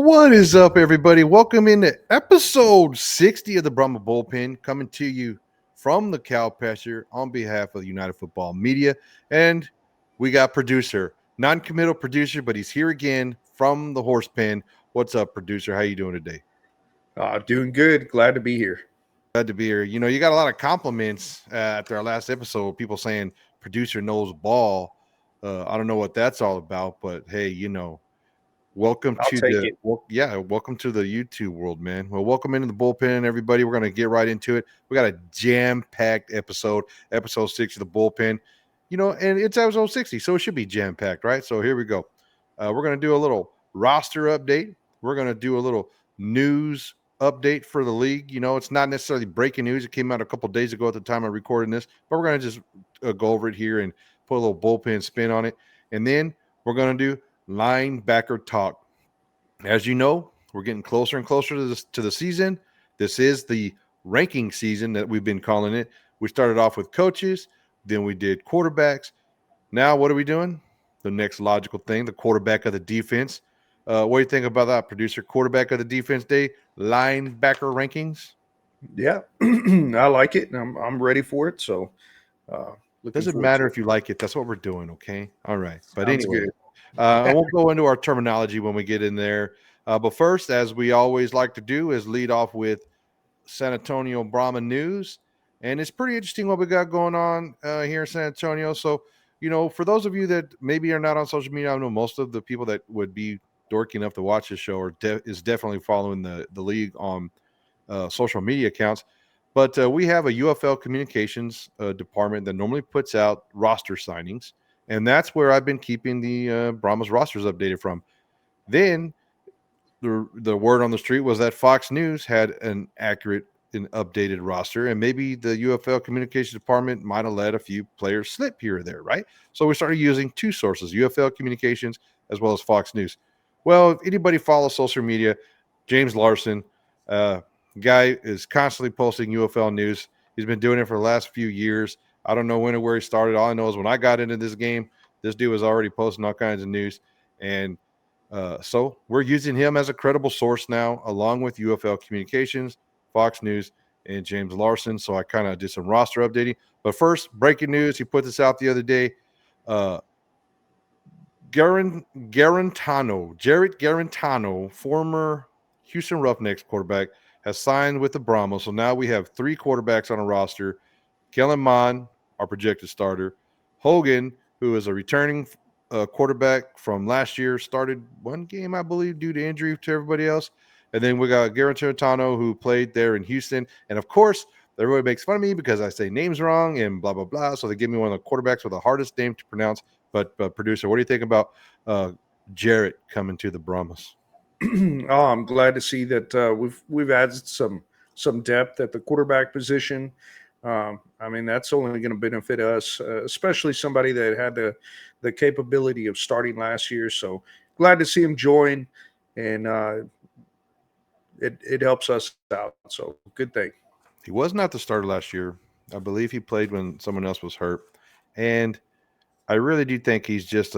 What is up, everybody? Welcome into episode 60 of the Brahma Bullpen, coming to you from the cow pasture on behalf of United Football Media. And we got producer, non-committal producer, but he's here again from the horse pen. What's up, producer? How you doing today? Doing good. Glad to be here. Glad to be here. You know, you got a lot of compliments after our last episode. People saying producer knows ball. I don't know what that's all about, but hey, welcome I'll to take it. welcome to the YouTube world, man. Well, welcome into the bullpen, everybody. We're gonna get right into it. We got a jam-packed episode 6 of the bullpen. And it's episode 60, so it should be jam-packed, right? So here we go. We're gonna do a little roster update. We're gonna do a little news update for the league. It's not necessarily breaking news. It came out a couple days ago at the time of recording this, but we're gonna just go over it here and put a little bullpen spin on it, and then we're gonna do linebacker talk. As you know, we're getting closer and closer to the season. This is the ranking season that we've been calling it. We started off with coaches, then we did quarterbacks. Now, what are we doing? The next logical thing, the quarterback of the defense. What do you think about that, producer? Quarterback of the defense day, linebacker rankings. Yeah, I like it. I'm ready for it. So, looking Doesn't forward matter to if you like it. That's what we're doing, okay? All right. it. But Sounds anyway, good. I won't go into our terminology when we get in there. But first, as we always like to do, is lead off with San Antonio Brahma news. And it's pretty interesting what we got going on here in San Antonio. So, for those of you that maybe are not on social media, I know most of the people that would be dorky enough to watch this show is definitely following the league on social media accounts. But we have a UFL communications department that normally puts out roster signings. And that's where I've been keeping the Brahmas rosters updated from. Then the word on the street was that Fox News had an accurate and updated roster, and maybe the UFL communications department might have let a few players slip here or there, right? So we started using two sources, UFL communications as well as Fox News. Well, if anybody follows social media, James Larson, guy is constantly posting UFL news. He's been doing it for the last few years. I don't know when or where he started. All I know is when I got into this game, this dude was already posting all kinds of news. And so we're using him as a credible source now, along with UFL Communications, Fox News, and James Larson. So I kind of did some roster updating. But first, breaking news. He put this out the other day. Jarrett Garantano, former Houston Roughnecks quarterback, has signed with the Brahmas. So now we have three quarterbacks on a roster. Kellen Mond, our projected starter. Hogan, who is a returning quarterback from last year, started one game, I believe, due to injury to everybody else. And then we got Garantano, who played there in Houston. And of course, everybody makes fun of me because I say names wrong and blah, blah, blah. So they give me one of the quarterbacks with the hardest name to pronounce. But producer, what do you think about Jarrett coming to the Brahmas? I'm glad to see that we've added some depth at the quarterback position. I mean, that's only going to benefit us, especially somebody that had the capability of starting last year. So glad to see him join, and it helps us out. So good thing. He was not the starter last year. I believe he played when someone else was hurt. And I really do think he's just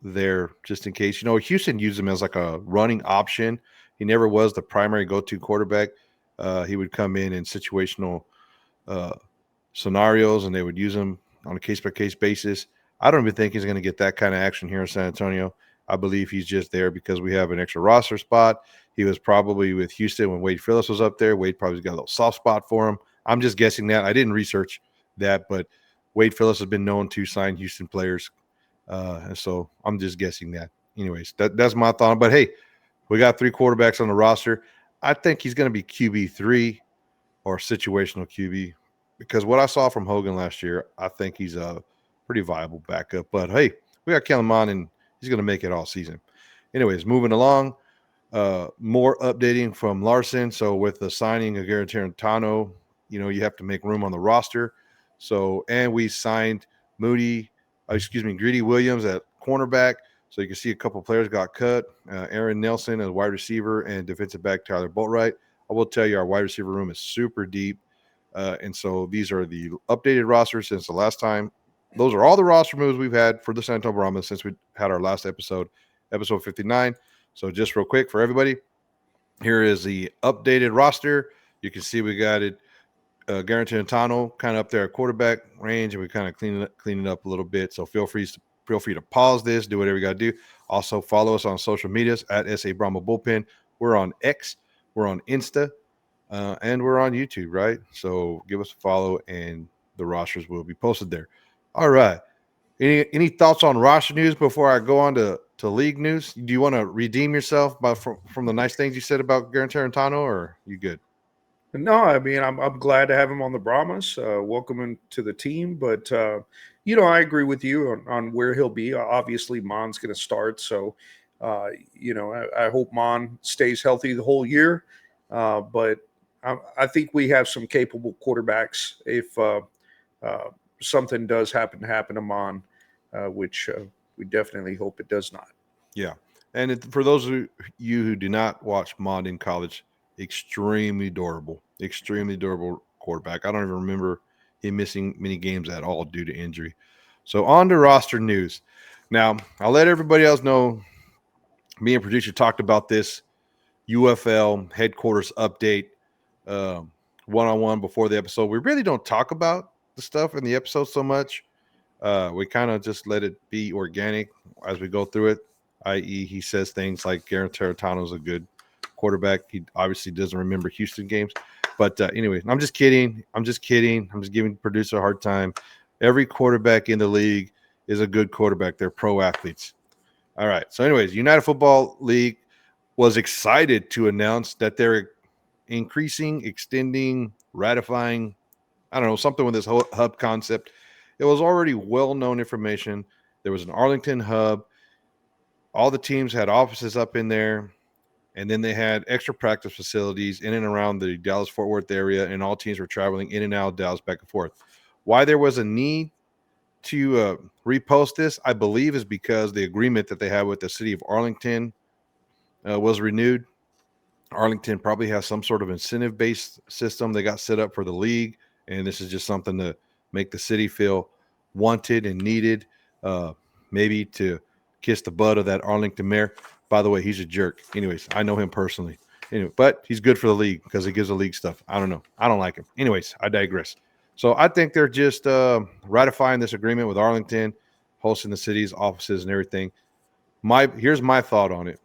there just in case. Houston used him as like a running option. He never was the primary go-to quarterback. He would come in situational scenarios, and they would use him on a case-by-case basis. I don't even think he's going to get that kind of action here in San Antonio. I believe he's just there because we have an extra roster spot. He was probably with Houston when Wade Phillips was up there. Wade probably got a little soft spot for him. I'm just guessing that. I didn't research that, but Wade Phillips has been known to sign Houston players. And so I'm just guessing that. Anyways, that's my thought. But, hey, we got three quarterbacks on the roster. I think he's going to be QB3 or situational QB because what I saw from Hogan last year, I think he's a pretty viable backup. But, hey, we got Kellen Mond, and he's going to make it all season. Anyways, moving along, more updating from Larson. So with the signing of Garantano, you have to make room on the roster. So, and we signed Greedy Williams at cornerback. So you can see a couple of players got cut. Aaron Nelson as wide receiver and defensive back Tyler Boatwright. I will tell you our wide receiver room is super deep. And so these are the updated rosters since the last time. Those are all the roster moves we've had for the San Antonio Brahmas since we had our last episode 59. So just real quick for everybody, here is the updated roster. You can see we got it. Guaranteed and Tano kind of up there at quarterback range, and we kind of clean it up a little bit. So feel free to pause this, do whatever you got to do. Also follow us on social medias at SA Brahma Bullpen. We're on X, we're on Insta, and we're on YouTube, right? So give us a follow, and the rosters will be posted there. All right. Any thoughts on roster news before I go on to league news? Do you want to redeem yourself from the nice things you said about Guaranteed and Tano, or you good? No, I mean I'm glad to have him on the Brahmas. Welcome him to the team, but I agree with you on where he'll be. Obviously, Mon's going to start, so I hope Mon stays healthy the whole year. But I think we have some capable quarterbacks if something does happen to Mon, which we definitely hope it does not. Yeah, and for those of you who do not watch Mon in college, extremely durable quarterback. I don't even remember him missing many games at all due to injury. So on to roster news. Now, I'll let everybody else know, me and producer talked about this UFL headquarters update one-on-one before the episode. We really don't talk about the stuff in the episode so much. We kind of just let it be organic as we go through it, i.e. he says things like Garen Tarantano's a good quarterback. He obviously doesn't remember Houston games. But anyway, I'm just kidding. I'm just giving the producer a hard time. Every quarterback in the league is a good quarterback. They're pro athletes. All right. So anyways, United Football League was excited to announce that they're increasing, extending, ratifying, I don't know, something with this whole hub concept. It was already well-known information. There was an Arlington hub. All the teams had offices up in there. And then they had extra practice facilities in and around the Dallas-Fort Worth area, and all teams were traveling in and out of Dallas back and forth. Why there was a need to repost this, I believe, is because the agreement that they had with the city of Arlington was renewed. Arlington probably has some sort of incentive-based system they got set up for the league, and this is just something to make the city feel wanted and needed, maybe to kiss the butt of that Arlington mayor. By the way, he's a jerk. Anyways, I know him personally. Anyway, but he's good for the league because he gives the league stuff. I don't know. I don't like him. Anyways, I digress. So I think they're just ratifying this agreement with Arlington, hosting the city's offices and everything. Here's my thought on it.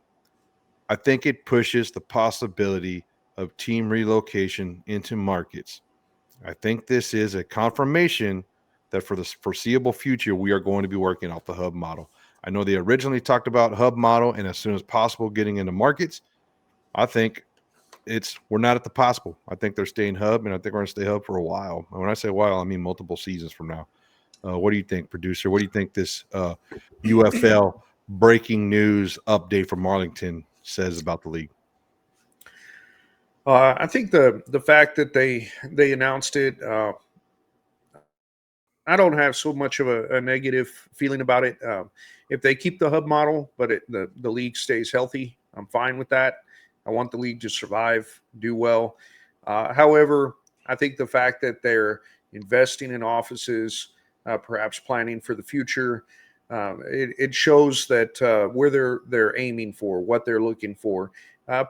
I think it pushes the possibility of team relocation into markets. I think this is a confirmation that for the foreseeable future, we are going to be working off the hub model. I know they originally talked about hub model and as soon as possible getting into markets. I think we're not at the possible. I think they're staying hub, and I think we're going to stay hub for a while. And when I say a while, I mean multiple seasons from now. What do you think, producer? What do you think this UFL breaking news update from Arlington says about the league? I think the fact that they announced it, I don't have so much of a negative feeling about it. If they keep the hub model, but the league stays healthy, I'm fine with that. I want the league to survive, do well. However, I think the fact that they're investing in offices, perhaps planning for the future, it shows that where they're aiming for, what they're looking for.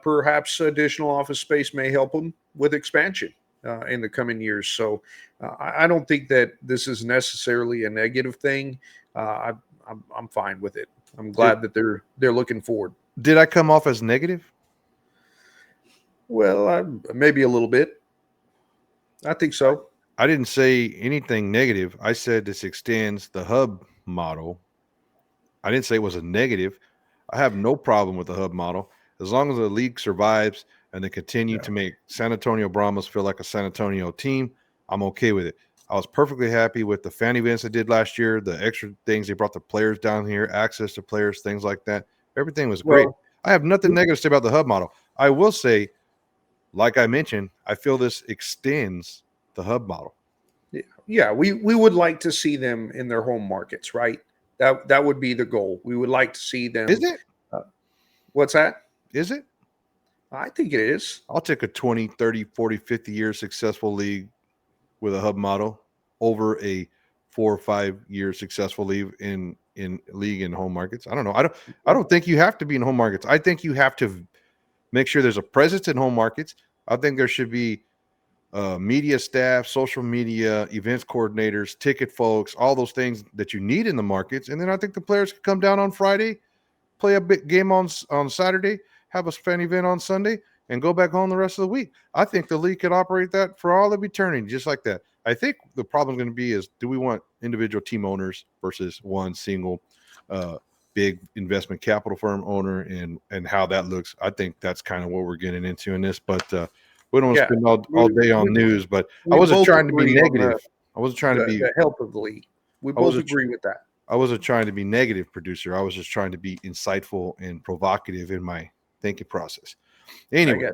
Perhaps additional office space may help them with expansion in the coming years. So I don't think that this is necessarily a negative thing. I'm fine with it. I'm glad that they're looking forward. Did I come off as negative? Well, maybe a little bit. I think so. I didn't say anything negative. I said this extends the hub model. I didn't say it was a negative. I have no problem with the hub model as long as the league survives and they continue to make San Antonio Brahmas feel like a San Antonio team. I'm okay with it. I was perfectly happy with the fan events they did last year, the extra things they brought the players down here, access to players, things like that. Everything was great. I have nothing negative to say about the hub model. I will say, like I mentioned, I feel this extends the hub model. Yeah, we would like to see them in their home markets, right? That would be the goal. We would like to see them. Is it? What's that? Is it? I think it is. I'll take a 20, 30, 40, 50-year successful league with a hub model over a 4 or 5 year successful league in in league in home markets. I don't know. I don't think you have to be in home markets. I think you have to make sure there's a presence in home markets. I think there should be media staff, social media, events coordinators, ticket folks, all those things that you need in the markets. And then I think the players can come down on Friday, play a big game on Saturday, have a fan event on Sunday, and go back home the rest of the week. I think the league could operate that for all of eternity, just like that. I think the problem is going to be is, do we want individual team owners versus one single big investment capital firm owner, and how that looks? I think that's kind of what we're getting into in this, but we don't want to spend all day on news. But I wasn't trying to be negative. I wasn't trying to be the health of the league. We both agree with that. I wasn't trying to be negative, producer. I was just trying to be insightful and provocative in my thinking process. Anyway,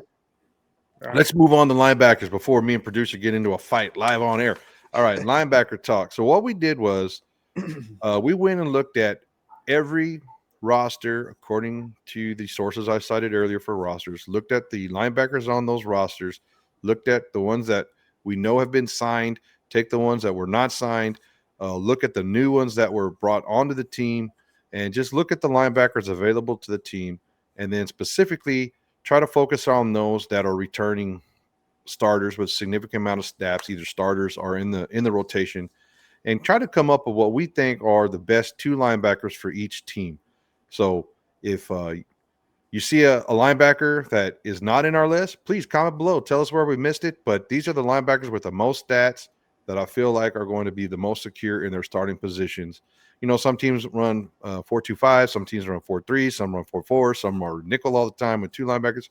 let's move on to linebackers before me and producer get into a fight live on air. All right, linebacker talk. So what we did was we went and looked at every roster according to the sources I cited earlier for rosters, looked at the linebackers on those rosters, looked at the ones that we know have been signed, take the ones that were not signed, look at the new ones that were brought onto the team, and just look at the linebackers available to the team, and then specifically try to focus on those that are returning starters with significant amount of snaps, either starters or in the rotation, and try to come up with what we think are the best two linebackers for each team. So if you see a linebacker that is not in our list, please comment below. Tell us where we missed it. But these are the linebackers with the most stats that I feel like are going to be the most secure in their starting positions. You know, some teams run 4-2-5, some teams run 4-3, some run 4-4, some are nickel all the time with two linebackers.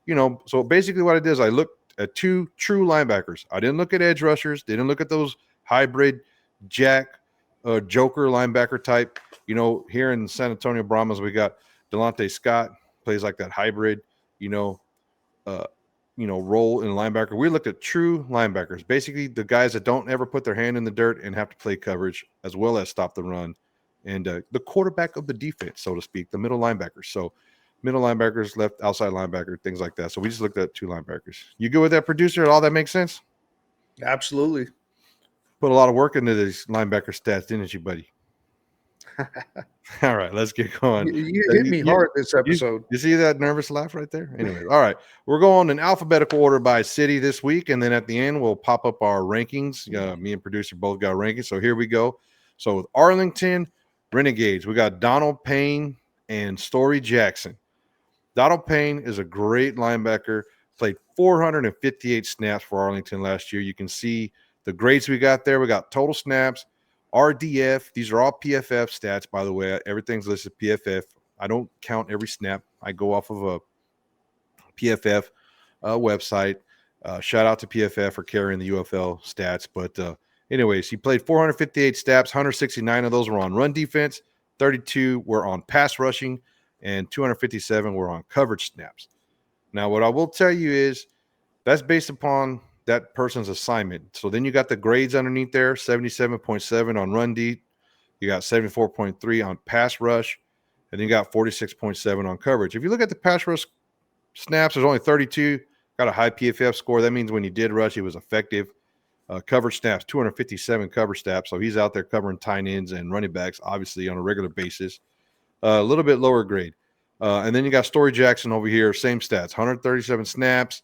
You know, so basically what I did is I looked at two true linebackers. I didn't look at edge rushers, didn't look at those hybrid jack joker linebacker type. You know, here in San Antonio Brahmas, we got Delonte Scott, plays like that hybrid, role in a linebacker. We looked at true linebackers, basically the guys that don't ever put their hand in the dirt and have to play coverage as well as stop the run, and the quarterback of the defense, so to speak, the middle linebackers. So middle linebackers, left outside linebacker, things like that. So we just looked at two linebackers. You good with that, producer? All that makes sense? Absolutely. Put a lot of work into these linebacker stats, didn't you, buddy? All right, let's get going. You hit me hard this episode. You see that nervous laugh right there? Anyways, all right. We're going in alphabetical order by city this week, and then at the end, we'll pop up our rankings. Me and producer both got rankings, so here we go. So with Arlington Renegades, we got Donald Payne and Story Jackson. Donald Payne is a great linebacker, played 458 snaps for Arlington last year. You can see the grades we got there. We got total snaps, RDF. These are all PFF stats, by the way. Everything's listed PFF. I don't count every snap. I go off of a PFF website. Shout out to PFF for carrying the UFL stats. But anyways, he played 458 snaps. 169 of those were on run defense. 32 were on pass rushing. And 257 were on coverage snaps. Now, what I will tell you is that's based upon that person's assignment. So then you got the grades underneath there, 77.7 on run D. You got 74.3 on pass rush. And then you got 46.7 on coverage. If you look at the pass rush snaps, there's only 32. Got a high PFF score. That means when he did rush, he was effective. Coverage snaps, 257 coverage snaps. So he's out there covering tight ends and running backs, obviously, on a regular basis. A little bit lower grade. And then you got Story Jackson over here, same stats, 137 snaps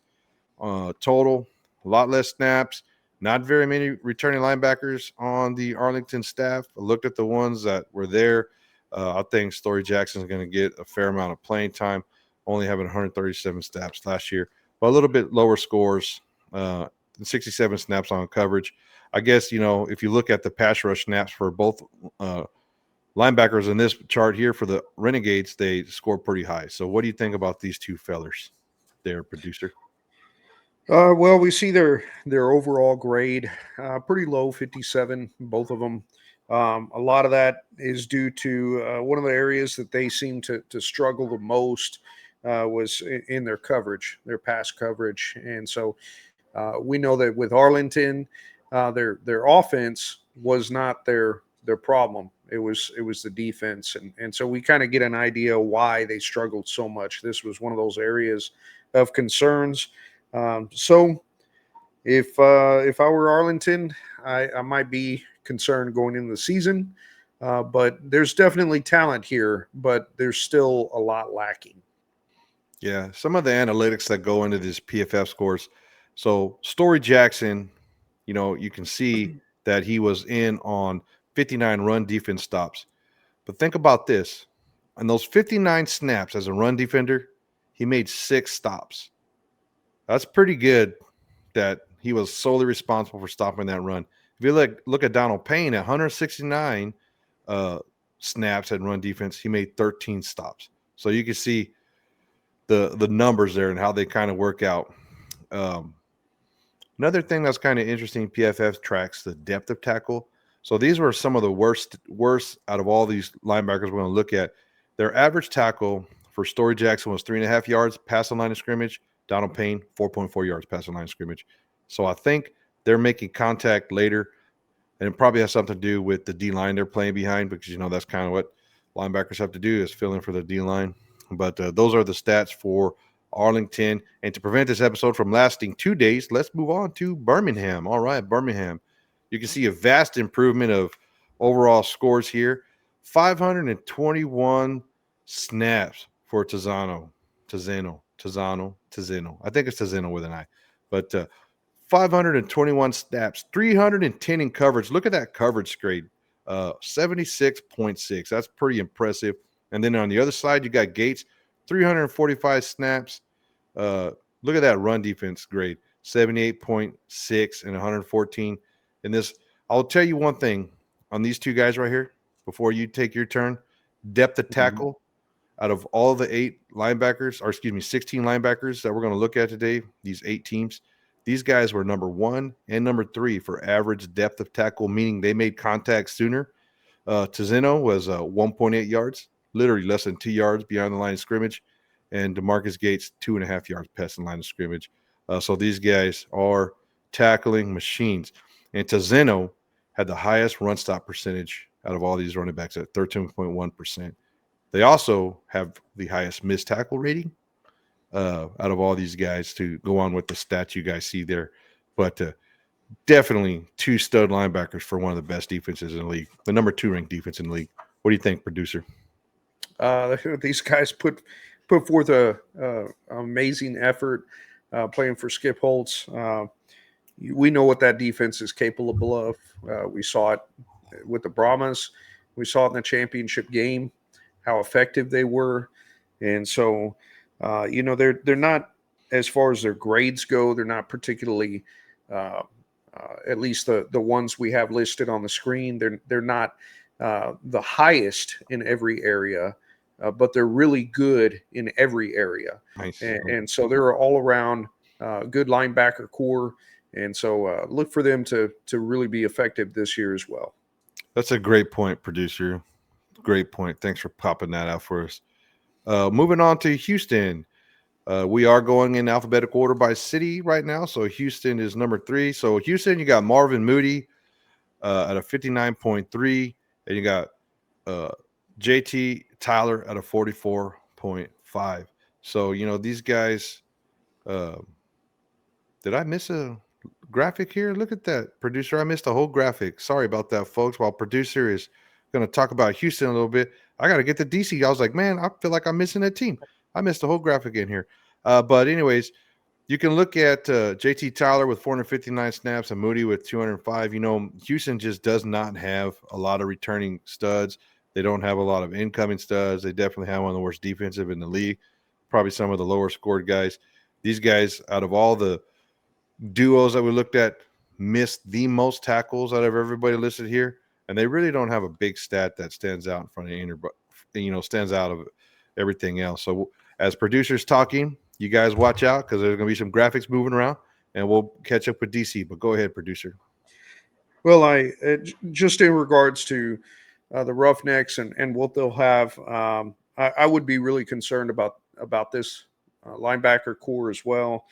total, a lot less snaps, not very many returning linebackers on the Arlington staff. I looked at the ones that were there. I think Story Jackson is going to get a fair amount of playing time, only having 137 snaps last year, but a little bit lower scores, 67 snaps on coverage. I guess, if you look at the pass rush snaps for both linebackers in this chart here for the Renegades, they score pretty high. So what do you think about these two fellers there, producer? Well, we see their overall grade pretty low, 57, both of them. A lot of that is due to one of the areas that they seem to struggle the most was in their coverage, their pass coverage. And so we know that with Arlington, their offense was not their problem. It was the defense. And so we kind of get an idea why they struggled so much. This was one of those areas of concerns. So if I were Arlington, I might be concerned going into the season. But there's definitely talent here, but there's still a lot lacking. Yeah, some of the analytics that go into these PFF scores. So Story Jackson, you can see that he was in on 59 run defense stops. But think about this. On those 59 snaps as a run defender, he made 6 stops. That's pretty good that he was solely responsible for stopping that run. If you look at Donald Payne at 169 snaps at run defense, he made 13 stops. So you can see the numbers there and how they kind of work out. Um, Another thing that's kind of interesting, PFF tracks the depth of tackle. So these were some of the worst out of all these linebackers we're going to look at. Their average tackle for Story Jackson was 3.5 yards past the line of scrimmage. Donald Payne, 4.4 yards past the line of scrimmage. So I think they're making contact later, and it probably has something to do with the D line they're playing behind, because that's kind of what linebackers have to do, is fill in for the D line. But those are the stats for Arlington. And to prevent this episode from lasting 2 days, let's move on to Birmingham. All right, Birmingham. You can see a vast improvement of overall scores here. 521 snaps for Tizano. I think it's Tizano with an I. But 521 snaps, 310 in coverage. Look at that coverage grade, 76.6. That's pretty impressive. And then on the other side, you got Gates, 345 snaps. Look at that run defense grade, 78.6 and 114. And this, I'll tell you one thing on these two guys right here before you take your turn. Depth of tackle, out of all the 16 linebackers that we're going to look at today, these 8 teams, these guys were number 1 and number 3 for average depth of tackle, meaning they made contact sooner. Tizeno was 1.8 yards, literally less than 2 yards beyond the line of scrimmage, and DeMarcus Gates 2.5 yards past the line of scrimmage. So these guys are tackling machines. And Tizeno had the highest run stop percentage out of all these running backs at 13.1%. They also have the highest missed tackle rating out of all these guys, to go on with the stats you guys see there. But definitely 2 stud linebackers for one of the best defenses in the league, the number 2 ranked defense in the league. What do you think, producer? These guys put forth a amazing effort playing for Skip Holtz. We know what that defense is capable of. We saw it with the Brahmas. We saw it in the championship game, how effective they were. And so, they're not, as far as their grades go, they're not particularly, at least the ones we have listed on the screen, they're not the highest in every area, but they're really good in every area. Nice. And so they're all around good linebacker core. And so look for them to really be effective this year as well. That's a great point, producer. Great point. Thanks for popping that out for us. Moving on to Houston. We are going in alphabetical order by city right now. So Houston is number 3. So Houston, you got Marvin Moody at a 59.3, and you got JT Tyler at a 44.5. So, these guys, did I miss a graphic here? Look at that, producer. I missed a whole graphic. Sorry about that, folks. While producer is going to talk about Houston a little bit, I got to get to DC. I was like, man, I feel like I'm missing a team. I missed a whole graphic in here. But anyways, you can look at JT Tyler with 459 snaps and Moody with 205. Houston just does not have a lot of returning studs. They don't have a lot of incoming studs. They definitely have one of the worst defensive in the league, probably some of the lower scored guys. These guys, out of all the duos that we looked at, missed the most tackles out of everybody listed here, and they really don't have a big stat that stands out in front of stands out of everything else. So as producers talking, you guys watch out, because there's going to be some graphics moving around, and we'll catch up with DC. But go ahead, producer. Well, just in regards to the Roughnecks and what they'll have, I would be really concerned about this linebacker core as well,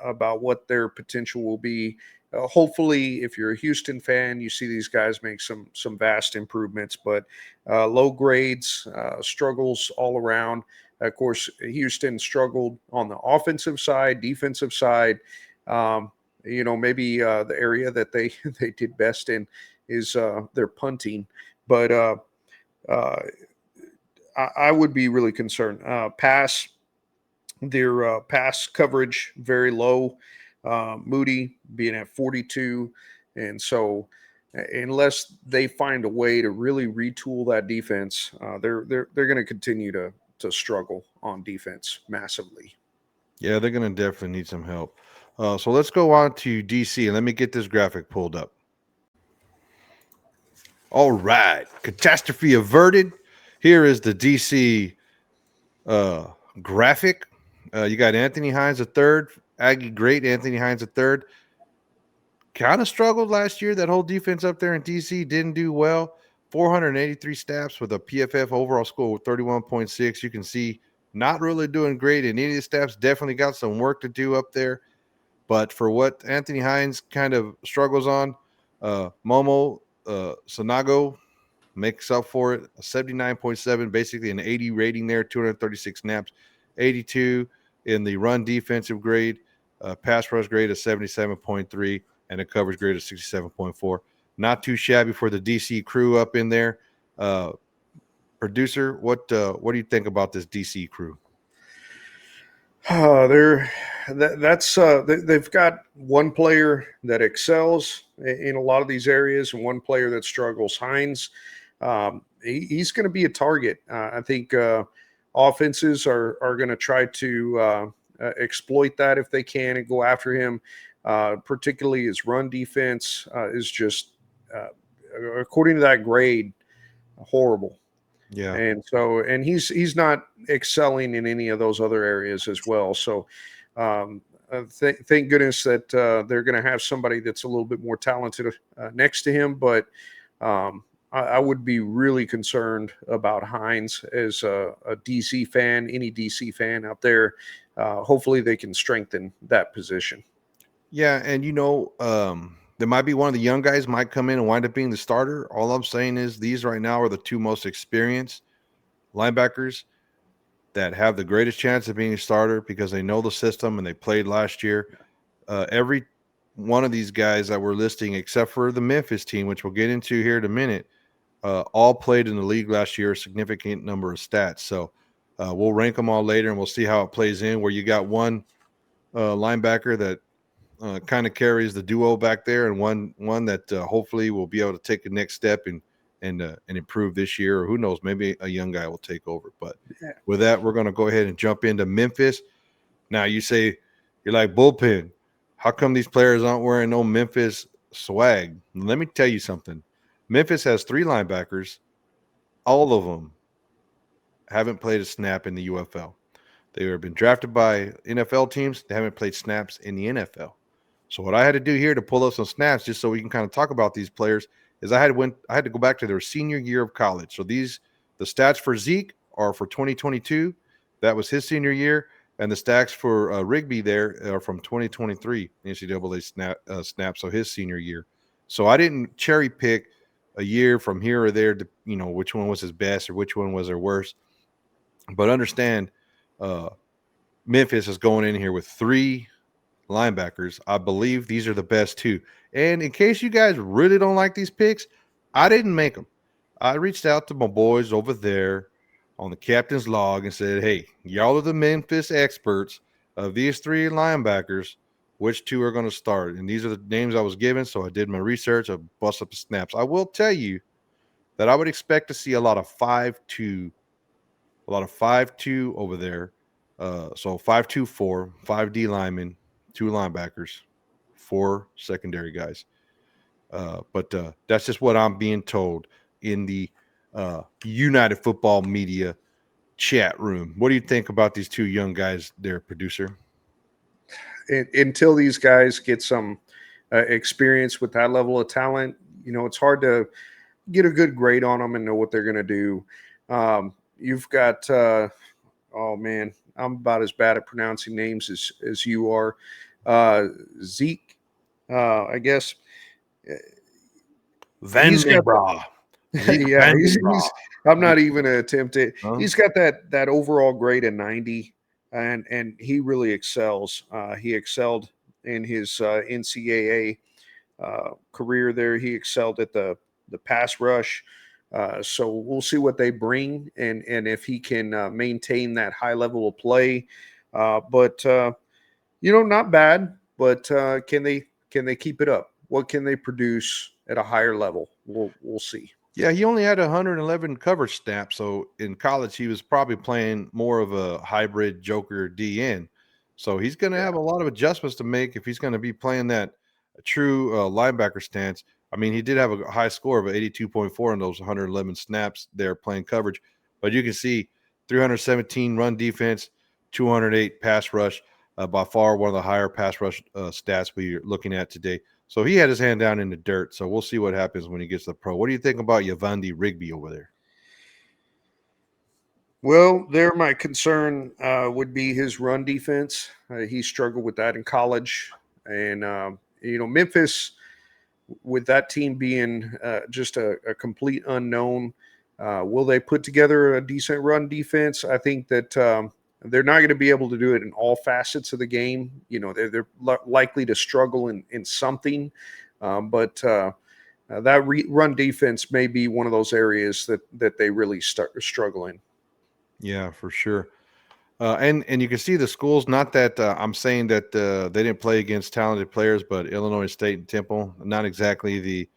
about what their potential will be. Hopefully, if you're a Houston fan, you see these guys make some vast improvements, but low grades, struggles all around. Of course, Houston struggled on the offensive side, defensive side. Maybe the area that they did best in is their punting. But uh, I would be really concerned. Their pass coverage very low. Moody being at 42, and so unless they find a way to really retool that defense, they're going to continue to struggle on defense massively. Yeah, they're going to definitely need some help. So let's go on to DC and let me get this graphic pulled up. All right, catastrophe averted. Here is the DC uh, graphic. You got Anthony Hines a third, Aggie great Anthony Hines a third. Kind of struggled last year. That whole defense up there in DC didn't do well. 483 snaps with a PFF overall score of 31.6. You can see not really doing great in any of the snaps. Definitely got some work to do up there. But for what Anthony Hines kind of struggles on, Momo Sanago makes up for it. A 79.7, basically an 80 rating there, 236 snaps, 82 in the run defensive grade, pass rush grade of 77.3, and a coverage grade of 67.4. Not too shabby for the DC crew up in there. Producer, what do you think about this DC crew? They're they've got one player that excels in a lot of these areas and one player that struggles. Hines, he's going to be a target. I think offenses are going to try to exploit that if they can and go after him. Particularly his run defense is just, according to that grade, horrible. Yeah. And so, and he's not excelling in any of those other areas as well. So, thank goodness that they're going to have somebody that's a little bit more talented next to him. But I would be really concerned about Hines as a DC fan, any DC fan out there. Hopefully, they can strengthen that position. Yeah, and there might be one of the young guys might come in and wind up being the starter. All I'm saying is these right now are the two most experienced linebackers that have the greatest chance of being a starter because they know the system and they played last year. Every one of these guys that we're listing, except for the Memphis team, which we'll get into here in a minute, all played in the league last year, a significant number of stats. So we'll rank them all later and we'll see how it plays in. Where you got one linebacker that kind of carries the duo back there, and one that hopefully will be able to take the next step and improve this year, or who knows, maybe a young guy will take over. But with that, we're going to go ahead and jump into Memphis. Now you say you're like Bullpen. How come these players aren't wearing no Memphis swag? Let me tell you something. Memphis has three linebackers. All of them haven't played a snap in the UFL. They have been drafted by NFL teams. They haven't played snaps in the NFL. So what I had to do here to pull up some snaps, just so we can kind of talk about these players, is I had to go back to their senior year of college. So the stats for Zeke are for 2022. That was his senior year, and the stats for Rigby there are from 2023 NCAA snap. So his senior year. So I didn't cherry pick a year from here or there to which one was his best or which one was their worst. But understand, Memphis is going in here with three linebackers. I believe these are the best two. And in case you guys really don't like these picks, I didn't make them. I reached out to my boys over there on the captain's log and said, hey, y'all are the Memphis experts of these three linebackers. Which two are going to start? And these are the names I was given. So I did my research. I bust up the snaps. I will tell you that I would expect to see a lot of 5-2 over there. So 5-2-4, 5D linemen, two linebackers, four secondary guys. But that's just what I'm being told in the United Football Media chat room. What do you think about these two young guys there, producer? Until these guys get some experience with that level of talent, it's hard to get a good grade on them and know what they're going to do. You've got, oh man, I'm about as bad at pronouncing names as you are. Zeke, I guess. Van He's got Bra. yeah, I'm not even going to attempt it. Huh? He's got that overall grade of 90, and he really excels. He excelled in his NCAA career there. He excelled at the pass rush. So we'll see what they bring and if he can maintain that high level of play. But not bad. But can they keep it up? What can they produce at a higher level? We'll see. Yeah, he only had 111 coverage snaps. So in college, he was probably playing more of a hybrid Joker DN. So he's going to Yeah. have a lot of adjustments to make if he's going to be playing that true linebacker stance. I mean, he did have a high score of 82.4 in those 111 snaps there playing coverage, but you can see 317 run defense, 208 pass rush, by far one of the higher pass rush stats we're looking at today. So he had his hand down in the dirt. So we'll see what happens when he gets to the pro. What do you think about Yavandi Rigby over there? Well, there my concern would be his run defense. He struggled with that in college, and Memphis, with that team being just a complete unknown, will they put together a decent run defense? I think that they're not going to be able to do it in all facets of the game. They're likely to struggle in something, but that run defense may be one of those areas that they really start struggling. Yeah, for sure. And you can see the schools. Not that I'm saying that they didn't play against talented players, but Illinois State and Temple, not exactly the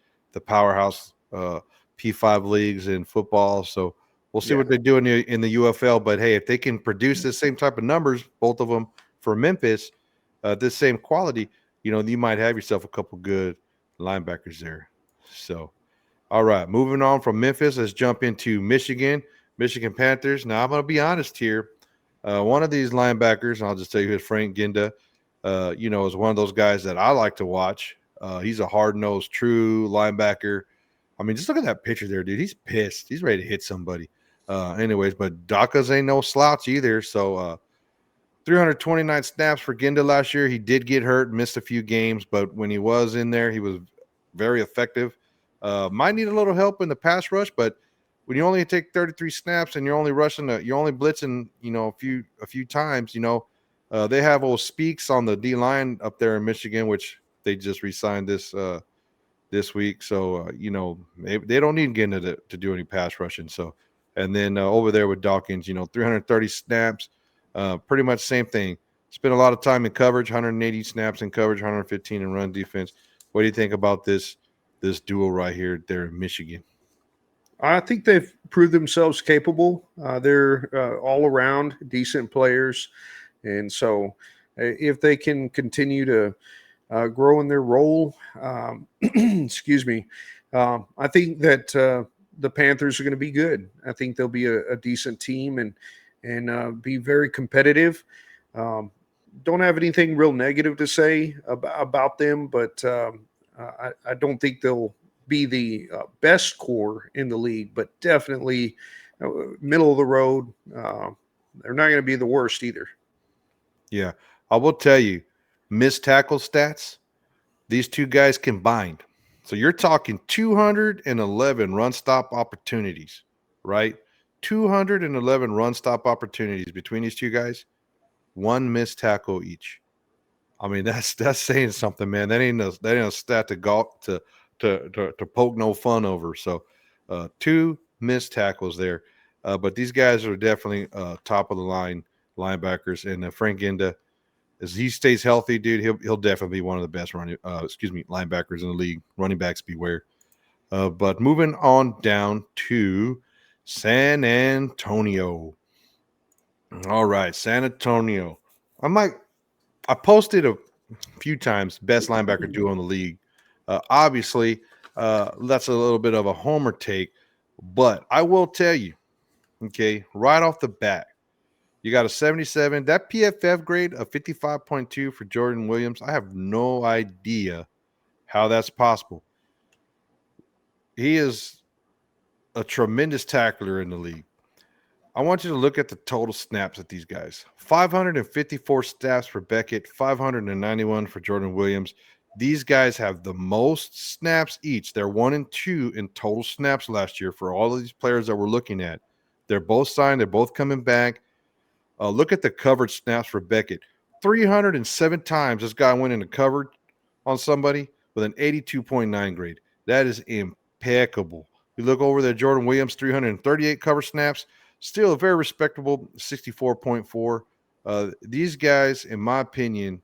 powerhouse P5 leagues in football. So we'll see Yeah. what they do in the UFL. But hey, if they can produce the same type of numbers, both of them for Memphis, this same quality, you might have yourself a couple good linebackers there. So. All right, moving on from Memphis, let's jump into Michigan Panthers. Now, I'm going to be honest here. One of these linebackers, and I'll just tell you, is Frank Ginda. Is one of those guys that I like to watch. He's a hard-nosed, true linebacker. I mean, just look at that picture there, dude. He's pissed. He's ready to hit somebody. Anyways, but Daka's ain't no slouch either. So 329 snaps for Ginda last year. He did get hurt, missed a few games, but when he was in there, he was very effective. Might need a little help in the pass rush, but when you only take 33 snaps and you're only you're only blitzing, a few times, they have old Speaks on the D line up there in Michigan, which they just re-signed this week. So they don't need Ginda to do any pass rushing. So, and then over there with Dawkins, 330 snaps, pretty much same thing. Spent a lot of time in coverage, 180 snaps in coverage, 115 in run defense. What do you think about this duo right here there in Michigan? I think they've proved themselves capable. They're all around decent players. And so if they can continue to grow in their role, excuse me, I think that the Panthers are going to be good. I think they'll be a decent team and be very competitive. Don't have anything real negative to say about them, but I don't think they'll be the best core in the league, but definitely middle of the road. They're not going to be the worst either. Yeah, I will tell you, missed tackle stats, these two guys combined. So you're talking 211 run stop opportunities, right? 211 run stop opportunities between these two guys, one missed tackle each. I mean, that's saying something, man. That ain't a stat to poke no fun over. So, two missed tackles there, but these guys are definitely top of the line linebackers. And Frank Ginda, as he stays healthy, dude, he'll definitely be one of the best linebackers in the league. Running backs beware. But moving on down to San Antonio. All right, San Antonio. I posted a few times best linebacker duo in the league. Obviously, that's a little bit of a homer take, but I will tell you, okay, right off the bat, you got a 77. That PFF grade of 55.2 for Jordan Williams, I have no idea how that's possible. He is a tremendous tackler in the league. I want you to look at the total snaps at these guys. 554 snaps for Beckett, 591 for Jordan Williams. These guys have the most snaps each. They're 1 and 2 in total snaps last year for all of these players that we're looking at. They're both signed. They're both coming back. Look at the coverage snaps for Beckett. 307 times this guy went into coverage on somebody with an 82.9 grade. That is impeccable. You look over there, Jordan Williams, 338 cover snaps, still a very respectable 64.4. These guys, in my opinion,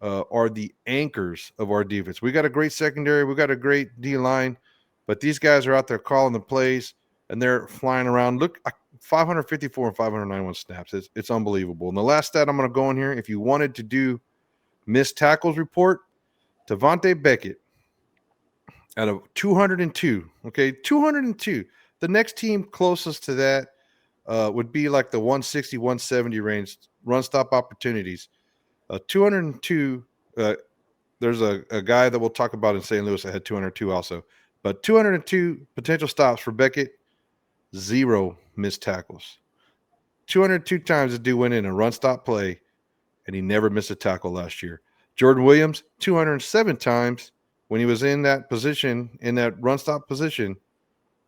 are the anchors of our defense. We got a great secondary, we got a great D line, but these guys are out there calling the plays and they're flying around. Look, 554 and 591 snaps. It's unbelievable. And the last stat I'm going to go in here, if you wanted to do missed tackles report, Devontae Beckett out of 202. Okay, 202. The next team closest to that would be like the 160, 170 range run stop opportunities. 202. There's a guy that we'll talk about in St. Louis that had 202 also, but 202 potential stops for Beckett, 0 missed tackles. 202 times the dude went in a run stop play, and he never missed a tackle last year. Jordan Williams, 207 times when he was in that position, in that run stop position,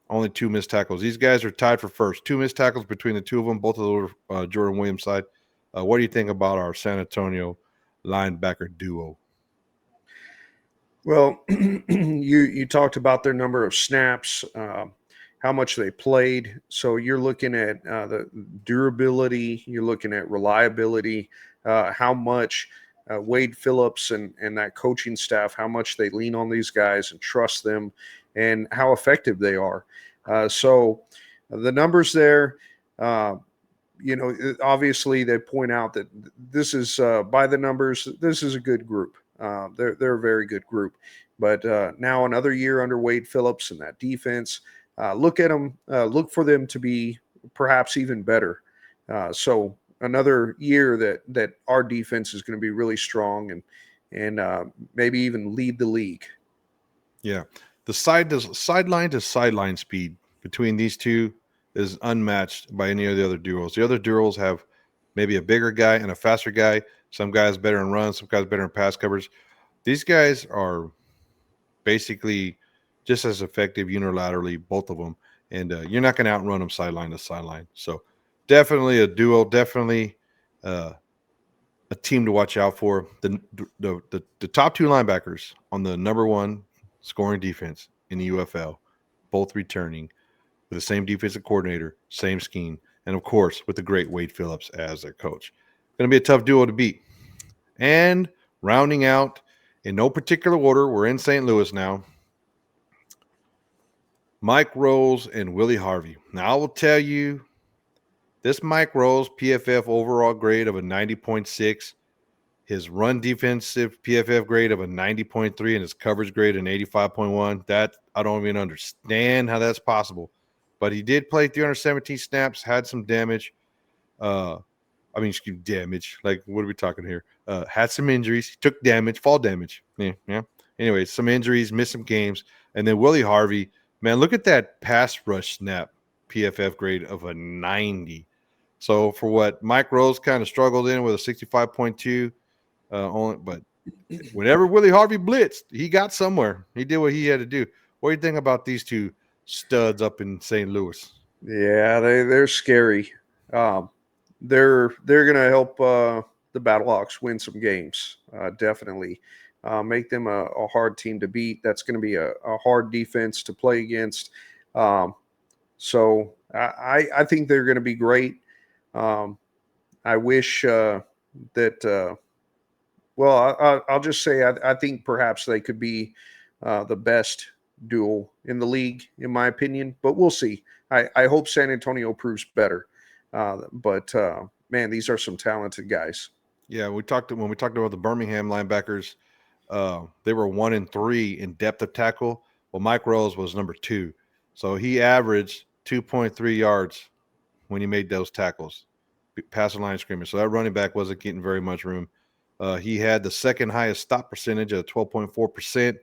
only 2 missed tackles. These guys are tied for first. 2 missed tackles between the two of them, both of the Jordan Williams side. What do you think about our San Antonio linebacker duo? Well, you talked about their number of snaps, how much they played. So you're looking at the durability, you're looking at reliability, how much Wade Phillips and that coaching staff, how much they lean on these guys and trust them, and how effective they are. So the numbers there. Obviously they point out that this is by the numbers, this is a good group. They're a very good group. But now another year under Wade Phillips and that defense, look at them, look for them to be perhaps even better. So another year that our defense is going to be really strong and maybe even lead the league. Yeah, the sideline to sideline speed between these two is unmatched by any of the other duos. The other duos have maybe a bigger guy and a faster guy. Some guys better in runs, some guys better in pass coverage. These guys are basically just as effective unilaterally, both of them. And you're not going to outrun them sideline to sideline. So definitely a duo, definitely a team to watch out for. The top 2 linebackers on the number 1 scoring defense in the UFL, both returning with the same defensive coordinator, same scheme, and of course with the great Wade Phillips as their coach. Going to be a tough duo to beat. And rounding out in no particular order, we're in St. Louis now. Mike Rose and Willie Harvey. Now I will tell you, this Mike Rose PFF overall grade of a 90.6, his run defensive PFF grade of a 90.3, and his coverage grade an 85.1. That I don't even understand how that's possible. But he did play 317 snaps, had some damage. Damage. Like, what are we talking here? Had some injuries. He took damage, fall damage. Yeah. Anyway, some injuries, missed some games. And then Willie Harvey, man, look at that pass rush snap PFF grade of a 90. So for what Mike Rose kind of struggled in with a 65.2, but whenever Willie Harvey blitzed, he got somewhere. He did what he had to do. What do you think about these two studs up in St. Louis? Yeah, they're scary. They're going to help the Battlehawks win some games. Definitely make them a hard team to beat. That's going to be a hard defense to play against. So I think they're going to be great. I wish that. I'll just say I think perhaps they could be the best duel in the league, in my opinion. But we'll see. I hope San Antonio proves better. But man, these are some talented guys. Yeah, when we talked about the Birmingham linebackers, they were 1 and 3 in depth of tackle. Well, Mike Rose was number 2, so he averaged 2.3 yards when he made those tackles, passing line scrimmage. So that running back wasn't getting very much room. He had the second highest stop percentage at 12.4%,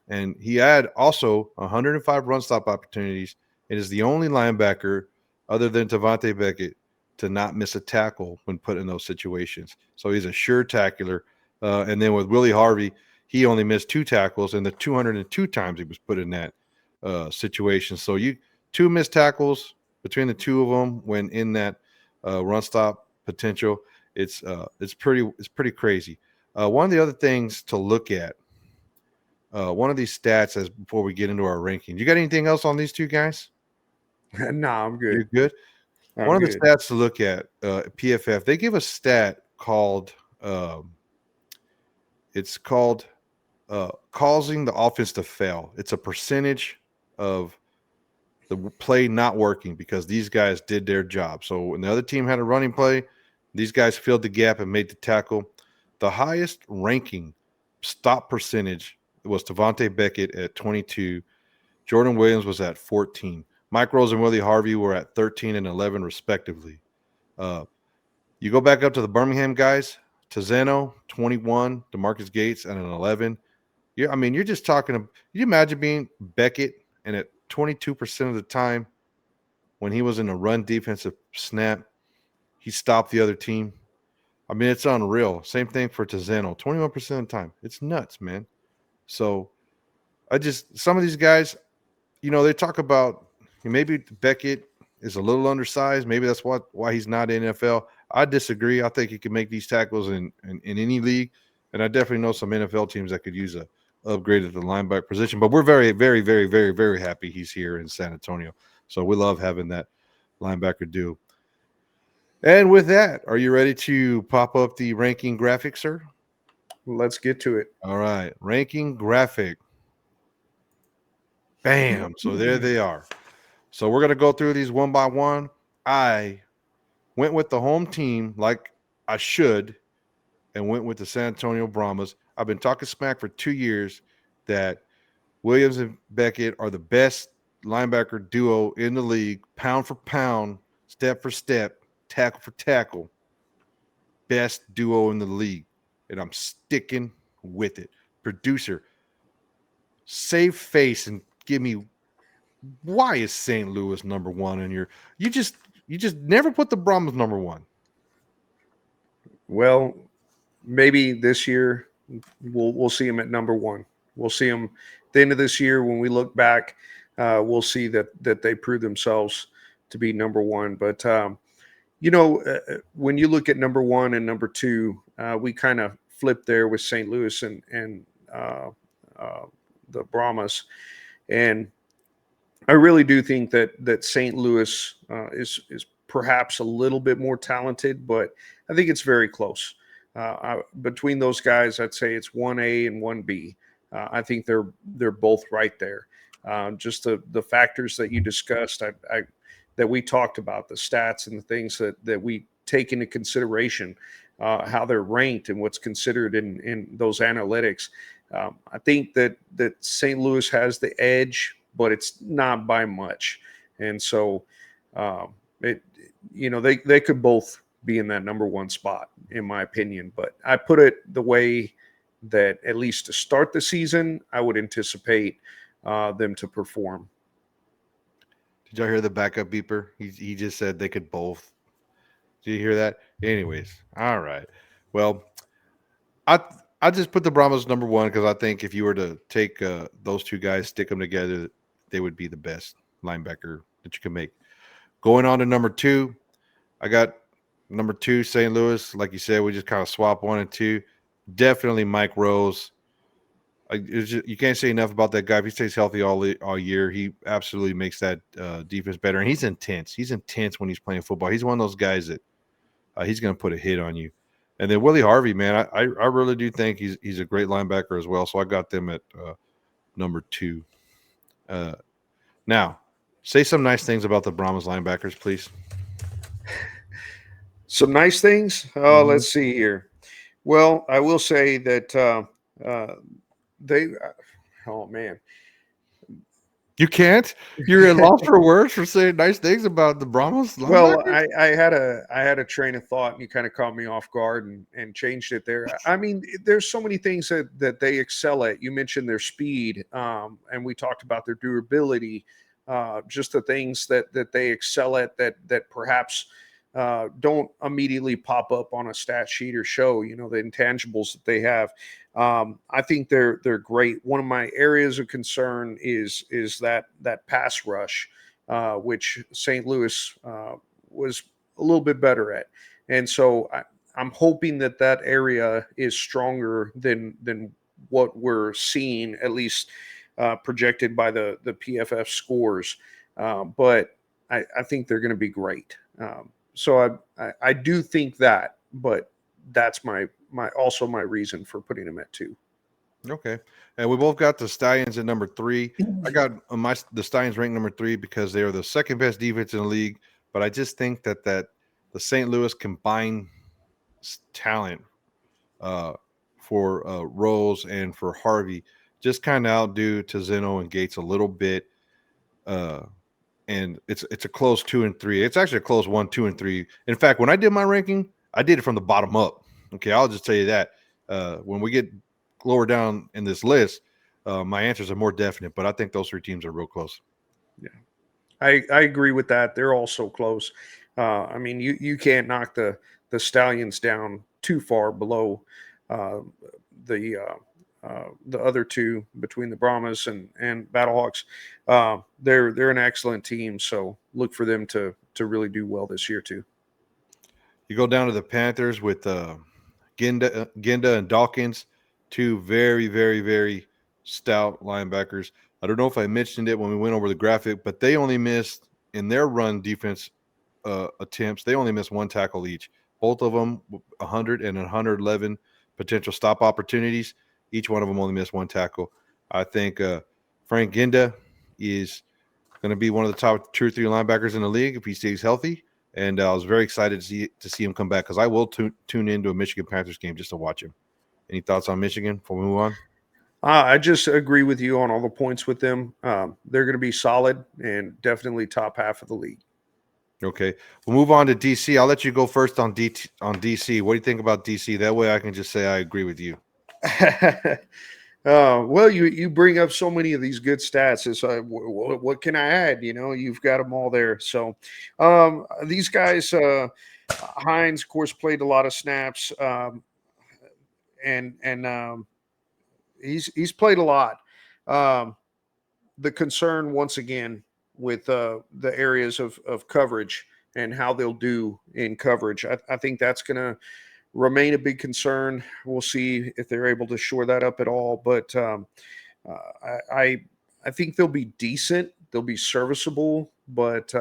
and he had also 105 run stop opportunities. It is the only linebacker other than Devontae Beckett to not miss a tackle when put in those situations. So he's a sure tackler. And then with Willie Harvey, he only missed 2 tackles in the 202 times he was put in that situation. So 2 missed tackles between the two of them when in that run stop potential. It's pretty crazy. One of the other things to look at one of these stats as before we get into our ranking. You got anything else on these two guys? Nah, I'm You're good. good. One I'm of the good. stats to look at, PFF, they give a stat called it's called causing the offense to fail. It's a percentage of the play not working because these guys did their job. So when the other team had a running play, these guys filled the gap and made the tackle. The highest ranking stop percentage was Devontae Beckett at 22. Jordan Williams was at 14. Mike Rose and Willie Harvey were at 13 and 11, respectively. Uh, you go back up to the Birmingham guys, Tizeno, 21, DeMarcus Gates at an 11. I mean, you're just talking. Can you imagine being Beckett and at 22% of the time when he was in a run defensive snap, he stopped the other team? I mean, it's unreal. Same thing for Tizeno, 21% of the time. It's nuts, man. So some of these guys, they talk about maybe Beckett is a little undersized. Maybe that's why he's not in NFL. I disagree. I think he can make these tackles in any league, and I definitely know some NFL teams that could use a upgrade at the linebacker position. But we're very, very, very, very, very happy he's here in San Antonio. So we love having that linebacker duo. And with that, are you ready to pop up the ranking graphic, sir? Let's get to it. All right, ranking graphic. Bam. So there they are. So we're going to go through these one by one. I went with the home team like I should and went with the San Antonio Brahmas. I've been talking smack for 2 years that Williams and Beckett are the best linebacker duo in the league, pound for pound, step for step, tackle for tackle. Best duo in the league. And I'm sticking with it. Producer, save face and give me why is St. Louis number one in you just never put the Brahmas number one. Well, maybe this year we'll see him at number one. We'll see him at the end of this year when we look back. We'll see that they prove themselves to be number one. But when you look at number one and number two, we kind of flipped there with St. Louis and the Brahmas, and I really do think that St. Louis is perhaps a little bit more talented, but I think it's very close. Between those guys, I'd say it's 1A and 1B. I think they're both right there. Just the factors that you discussed, that we talked about, the stats and the things that we take into consideration, how they're ranked and what's considered in those analytics. I think that St. Louis has the edge, but it's not by much. And so they could both be in that number one spot, in my opinion. But I put it the way that, at least to start the season, I would anticipate them to perform. Did y'all hear the backup beeper? He just said they could both. Did you hear that? Anyways, all right. Well, I I just put the Brahmas number one because I think if you were to take those two guys, stick them together, they would be the best linebacker that you can make. Going on to number two, I got number two, St. Louis. Like you said, we just kind of swap 1 and 2. Definitely Mike Rose. You can't say enough about that guy. If he stays healthy all year, he absolutely makes that defense better. And he's intense. He's intense when he's playing football. He's one of those guys that he's going to put a hit on you. And then Willie Harvey, man, I really do think he's a great linebacker as well. So I got them at number 2. Now, say some nice things about the Brahmas linebackers, please. Some nice things. Oh, let's see here. Well, I will say that they. Oh man, You can't. You're at loss for words for saying nice things about the Brahmas linebackers. Well, I had a train of thought, and you kind of caught me off guard and changed it there. I mean, there's so many things that they excel at. You mentioned their speed, and we talked about their durability. Just the things that they excel at that perhaps don't immediately pop up on a stat sheet or show. You know, the intangibles that they have. I think they're great. One of my areas of concern is that pass rush. Which St. Louis was a little bit better at. And so I'm hoping that area is stronger than what we're seeing, at least projected by the PFF scores. But I think they're going to be great. So I do think that, but that's my reason for putting them at 2. Okay. And we both got the Stallions at number 3. I got the Stallions ranked number 3 because they are the second best defense in the league. But I just think that the St. Louis combined talent for Rose and for Harvey just kind of outdo Tizeno and Gates a little bit. And it's a close 2 and 3. It's actually a close 1, 2, and 3. In fact, when I did my ranking, I did it from the bottom up. Okay, I'll just tell you that. When we get lower down in this list, my answers are more definite. But I think those 3 teams are real close. Yeah, I agree with that. They're all so close. I mean, you can't knock the Stallions down too far below the other 2 between the Brahmas and Battlehawks. They're an excellent team, so look for them to really do well this year too. You go down to the Panthers with Ginda and Dawkins, 2 very, very, very stout linebackers. I don't know if I mentioned it when we went over the graphic, but they only missed in their run defense attempts. They only missed 1 tackle each. Both of them 100 and 111 potential stop opportunities. Each one of them only missed 1 tackle. I think Frank Ginda is going to be one of the top 2 or 3 linebackers in the league if he stays healthy. And I was very excited to see him come back because I will tune into a Michigan Panthers game just to watch him. Any thoughts on Michigan before we move on? I just agree with you on all the points with them. They're going to be solid and definitely top half of the league. Okay, we'll move on to DC. I'll let you go first on DC. What do you think about DC? That way I can just say I agree with you. Well, you bring up so many of these good stats. It's what can I add? You've got them all there. So these guys, Hines, of course, played a lot of snaps, and he's played a lot. The concern once again with the areas of coverage and how they'll do in coverage. I think that's going to remain a big concern. We'll see if they're able to shore that up at all. But I think they'll be decent. They'll be serviceable, but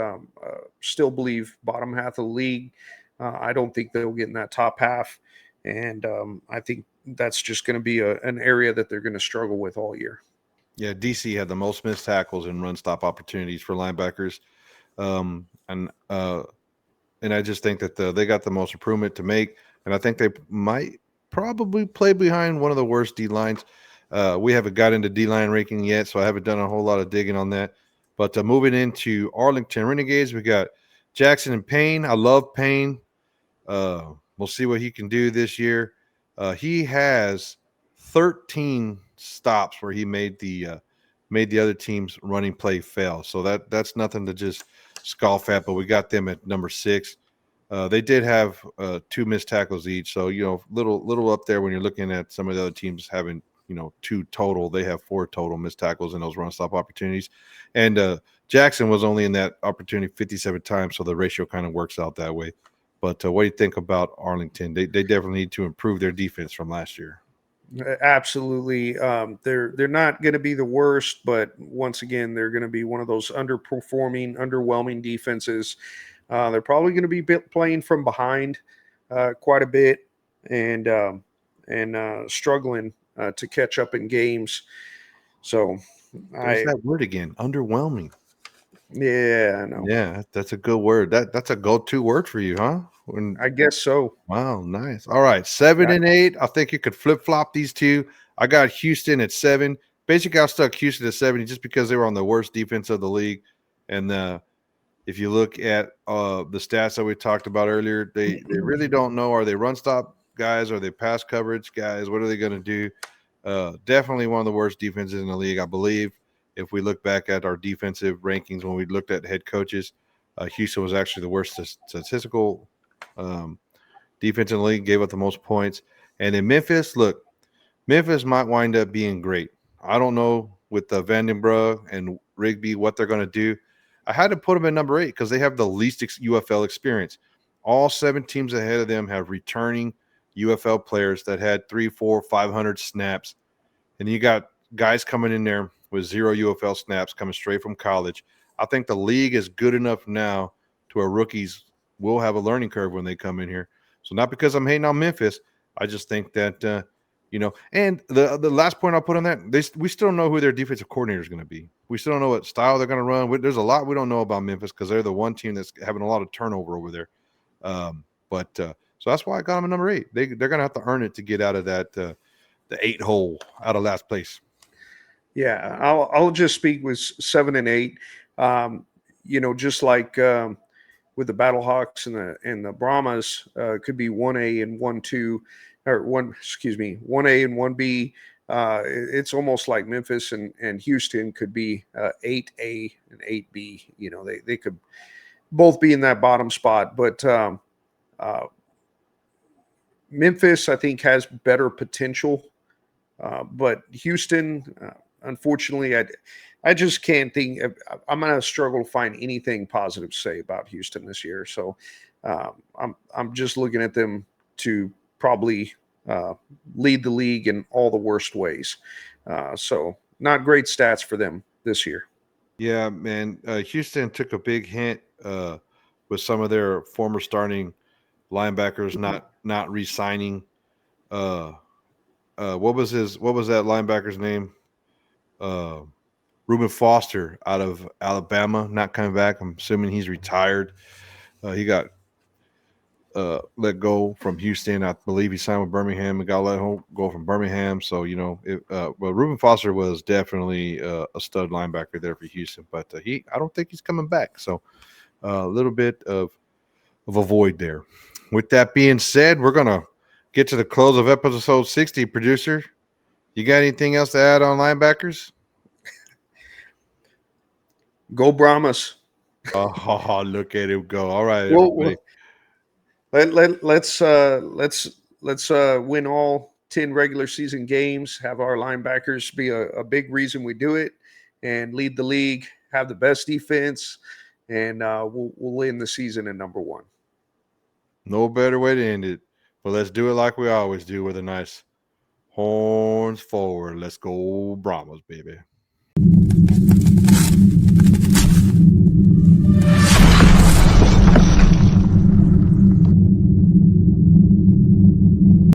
still believe bottom half of the league. I don't think they'll get in that top half. And I think that's just going to be an area that they're going to struggle with all year. Yeah, DC had the most missed tackles and run stop opportunities for linebackers. And I just think that they got the most improvement to make. And I think they might probably play behind one of the worst D lines. We haven't got into D line ranking yet, so I haven't done a whole lot of digging on that. But moving into Arlington Renegades, we got Jackson and Payne. I love Payne. We'll see what he can do this year. He has 13 stops where he made the other team's running play fail. So that's nothing to just scoff at. But we got them at number 6. They did have 2 missed tackles each, so little up there when you're looking at some of the other teams having 2 total. They have 4 total missed tackles in those run stop opportunities, and Jackson was only in that opportunity 57 times, so the ratio kind of works out that way. But what do you think about Arlington? They definitely need to improve their defense from last year. Absolutely. They're not going to be the worst, but once again, they're going to be one of those underperforming, underwhelming defenses. They're probably going to be playing from behind quite a bit and struggling to catch up in games. So There's that word again, underwhelming. Yeah, I know. Yeah, that's a good word. That's a go-to word for you, huh? I guess so. Wow, nice. All right, 7 and 8. I think you could flip-flop these 2. I got Houston at 7. Basically, I stuck Houston at 7 just because they were on the worst defense of the league. And if you look at the stats that we talked about earlier, they really don't know. Are they run stop guys? Are they pass coverage guys? What are they going to do? Definitely one of the worst defenses in the league, I believe. If we look back at our defensive rankings when we looked at head coaches, Houston was actually the worst statistical defense in the league, gave up the most points. And in Memphis, look, Memphis might wind up being great. I don't know with Vandenbrugh and Rigby what they're going to do. I had to put them at number 8 because they have the least UFL experience. All 7 teams ahead of them have returning UFL players that had 300, 400, 500 snaps. and you got guys coming in there with 0 UFL snaps coming straight from college. I think the league is good enough now to where rookies will have a learning curve when they come in here. So not because I'm hating on Memphis, I just think that And the last point I'll put on that, we still don't know who their defensive coordinator is going to be. We still don't know what style they're going to run. There's a lot we don't know about Memphis because they're the one team that's having a lot of turnover over there. So that's why I got them at number 8. They're going to have to earn it to get out of that the 8 hole out of last place. Yeah, I'll just speak with 7 and 8. Just like with the Battlehawks and the Brahmas, could be 1A and 1-2, or 1A and 1B. It's almost like Memphis and Houston could be 8A and 8B. They could both be in that bottom spot, but Memphis, I think, has better potential. But Houston, unfortunately, I just can't think. I'm going to struggle to find anything positive to say about Houston this year. So I'm just looking at them to probably lead the league in all the worst ways. So not great stats for them this year. Yeah, man. Houston took a big hint with some of their former starting linebackers not re-signing. What was that linebacker's name? Reuben Foster out of Alabama, not coming back. I'm assuming he's retired. He got let go from Houston. I believe he signed with Birmingham and got let go from Birmingham. So Reuben Foster was definitely a stud linebacker there for Houston, but I don't think he's coming back. So a little bit of a void there. With that being said, we're gonna get to the close of episode 60. Producer, you got anything else to add on linebackers? Go Brahmas. Oh, look at him go! All right, Well, everybody. let's win all 10 regular season games. Have our linebackers be a big reason we do it, and lead the league. Have the best defense, and we'll end the season at number 1. No better way to end it. But let's do it like we always do with a nice horns forward. Let's go Brahmas, baby.